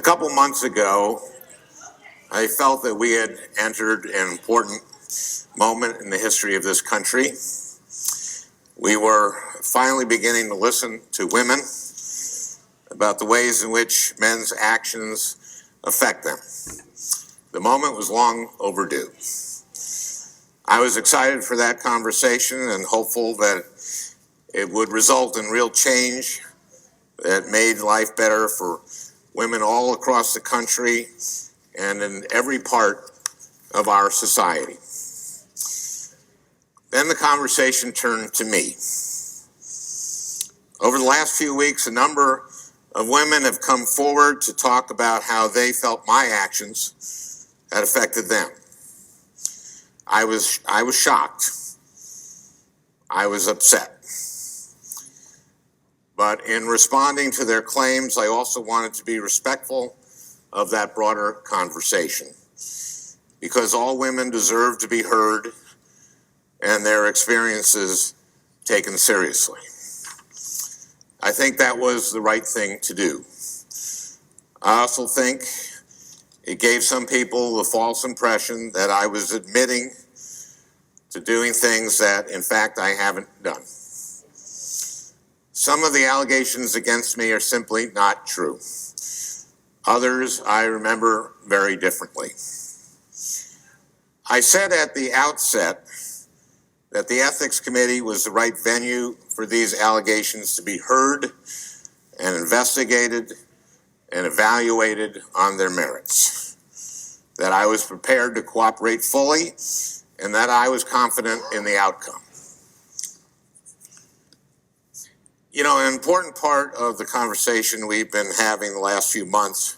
couple months ago, I felt that we had entered an important moment in the history of this country. We were finally beginning to listen to women about the ways in which men's actions affect them. The moment was long overdue. I was excited for that conversation and hopeful that it would result in real change that made life better for women all across the country and in every part of our society. Then the conversation turned to me. Over the last few weeks, a number of women have come forward to talk about how they felt my actions had affected them. I was shocked. I was upset. But in responding to their claims, I also wanted to be respectful of that broader conversation, because all women deserve to be heard and their experiences taken seriously. I think that was the right thing to do. I also think it gave some people the false impression that I was admitting to doing things that, in fact, I haven't done. Some of the allegations against me are simply not true. Others I remember very differently. I said at the outset that the Ethics Committee was the right venue for these allegations to be heard and investigated and evaluated on their merits, that I was prepared to cooperate fully, and that I was confident in the outcome. You know, an important part of the conversation we've been having the last few months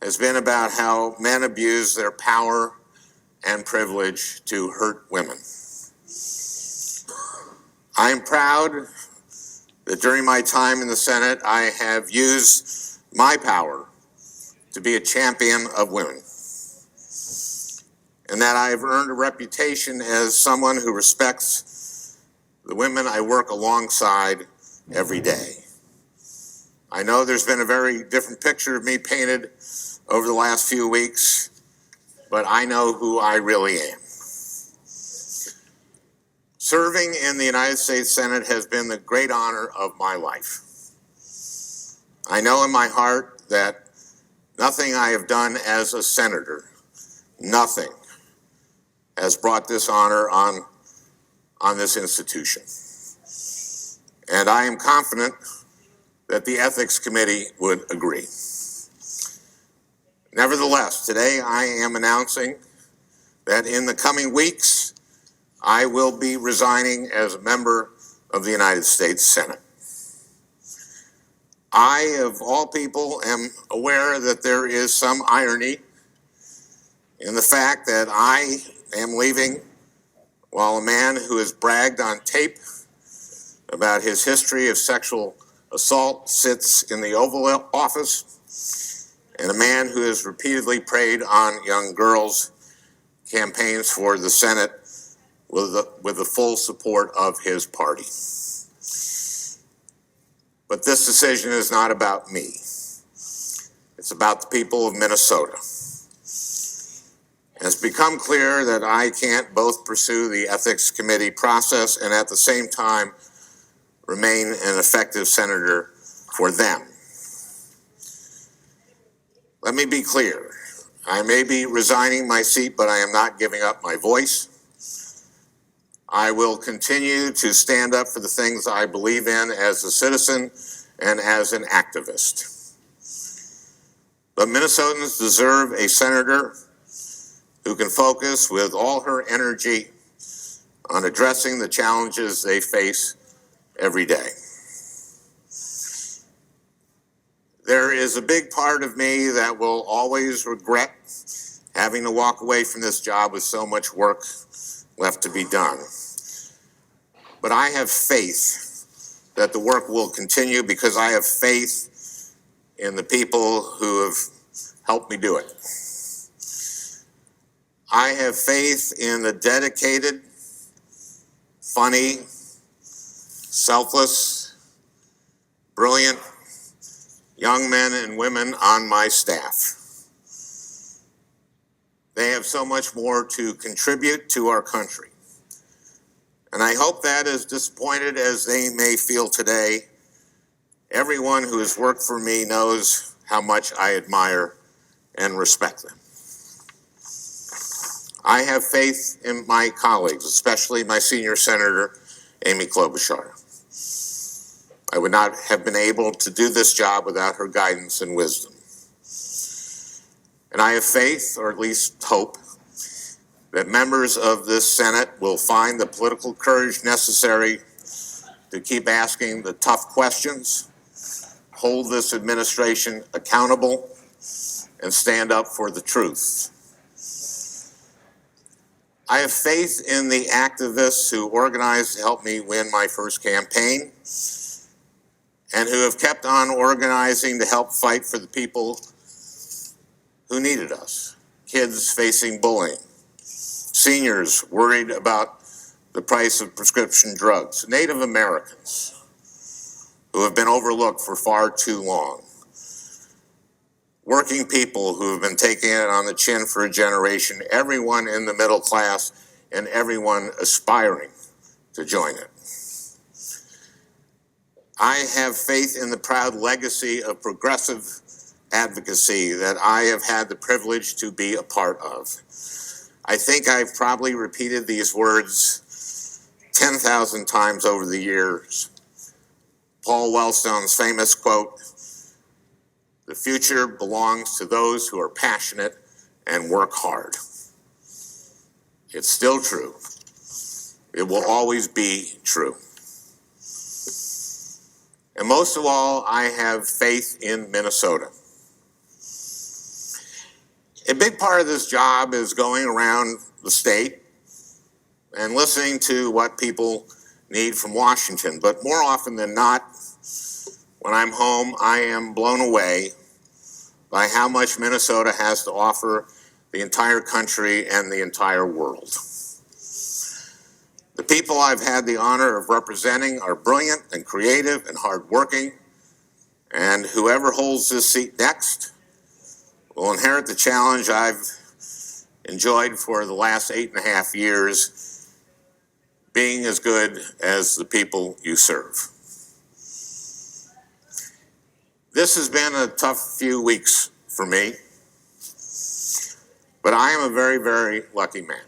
has been about how men abuse their power and privilege to hurt women. I am proud that during my time in the Senate, I have used my power to be a champion of women, and that I have earned a reputation as someone who respects the women I work alongside every day. I know there's been a very different picture of me painted over the last few weeks, but I know who I really am. Serving in the United States Senate has been the great honor of my life. I know in my heart that nothing I have done as a senator, nothing, has brought this honor on this institution. And I am confident that the Ethics Committee would agree. Nevertheless, today I am announcing that in the coming weeks, I will be resigning as a member of the United States Senate. I, of all people, am aware that there is some irony in the fact that I am leaving while a man who has bragged on tape about his history of sexual assault sits in the Oval Office, and a man who has repeatedly preyed on young girls campaigns for the Senate with the full support of his party. But this decision is not about me. It's about the people of Minnesota. It's become clear that I can't both pursue the Ethics Committee process and at the same time remain an effective senator for them. Let me be clear. I may be resigning my seat, but I am not giving up my voice. I will continue to stand up for the things I believe in as a citizen and as an activist. But Minnesotans deserve a senator who can focus with all her energy on addressing the challenges they face every day. There is a big part of me that will always regret having to walk away from this job with so much work left to be done. But I have faith that the work will continue because I have faith in the people who have helped me do it. I have faith in the dedicated, funny, selfless, brilliant, young men and women on my staff. They have so much more to contribute to our country. And I hope that, as disappointed as they may feel today, everyone who has worked for me knows how much I admire and respect them. I have faith in my colleagues, especially my senior senator, Amy Klobuchar. I would not have been able to do this job without her guidance and wisdom. And I have faith, or at least hope, that members of this Senate will find the political courage necessary to keep asking the tough questions, hold this administration accountable, and stand up for the truth. I have faith in the activists who organized to help me win my first campaign and who have kept on organizing to help fight for the people who needed us. Kids facing bullying, seniors worried about the price of prescription drugs, Native Americans who have been overlooked for far too long, working people who have been taking it on the chin for a generation, everyone in the middle class, and everyone aspiring to join it. I have faith in the proud legacy of progressive advocacy that I have had the privilege to be a part of. I think I've probably repeated these words 10,000 times over the years. Paul Wellstone's famous quote, "The future belongs to those who are passionate and work hard." It's still true. It will always be true. And most of all, I have faith in Minnesota. A big part of this job is going around the state and listening to what people need from Washington. But more often than not, when I'm home, I am blown away by how much Minnesota has to offer the entire country and the entire world. The people I've had the honor of representing are brilliant and creative and hardworking, and whoever holds this seat next will inherit the challenge I've enjoyed for the last 8.5 years, being as good as the people you serve. This has been a tough few weeks for me, but I am a very, very lucky man.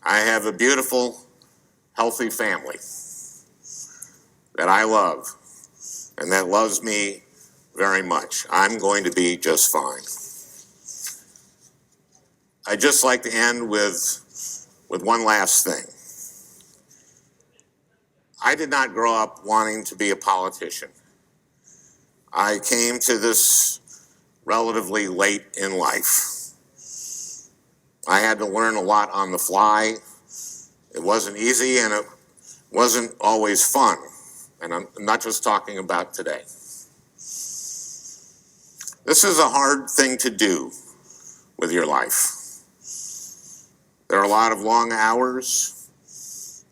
I have a beautiful, healthy family that I love and that loves me very much. I'm going to be just fine. I'd just like to end with one last thing. I did not grow up wanting to be a politician. I came to this relatively late in life. I had to learn a lot on the fly. It wasn't easy and it wasn't always fun. And I'm not just talking about today. This is a hard thing to do with your life. There are a lot of long hours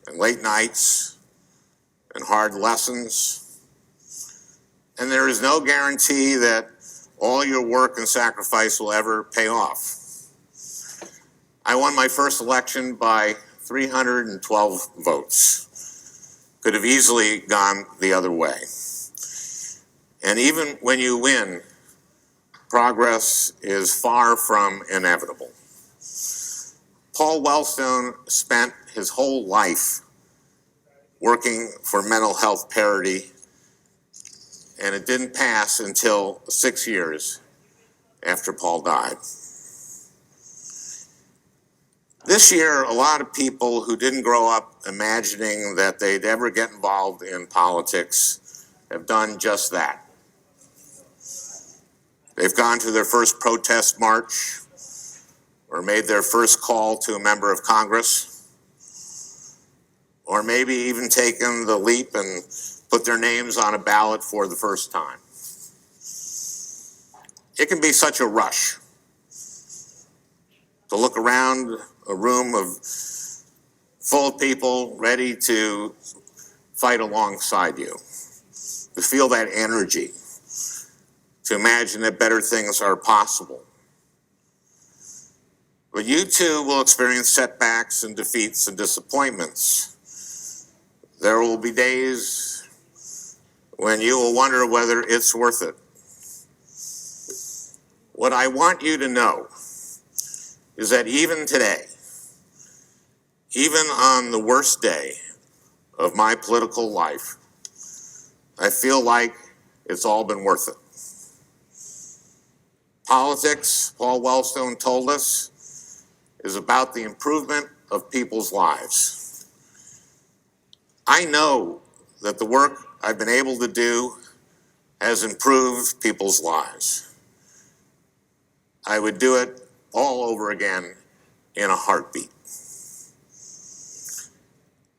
and late nights and hard lessons. And there is no guarantee that all your work and sacrifice will ever pay off. I won my first election by 312 votes. Could have easily gone the other way. And even when you win, progress is far from inevitable. Paul Wellstone spent his whole life working for mental health parity, and it didn't pass until 6 years after Paul died. This year, a lot of people who didn't grow up imagining that they'd ever get involved in politics have done just that. They've gone to their first protest march or made their first call to a member of Congress, or maybe even taken the leap and put their names on a ballot for the first time. It can be such a rush to look around a room full of people ready to fight alongside you, to feel that energy, to imagine that better things are possible. But you too will experience setbacks and defeats and disappointments. There will be days when you will wonder whether it's worth it. What I want you to know is that even today, even on the worst day of my political life, I feel like it's all been worth it. Politics, Paul Wellstone told us, is about the improvement of people's lives. I know that the work I've been able to do has improved people's lives. I would do it all over again in a heartbeat.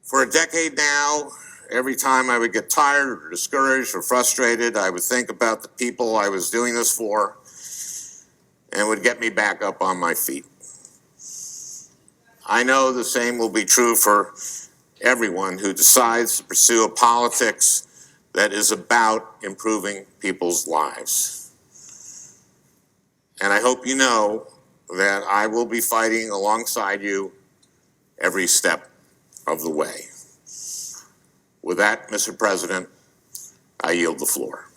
For a decade now, every time I would get tired or discouraged or frustrated, I would think about the people I was doing this for and would get me back up on my feet. I know the same will be true for everyone who decides to pursue a politics that is about improving people's lives. And I hope you know that I will be fighting alongside you every step of the way. With that, Mr. President, I yield the floor.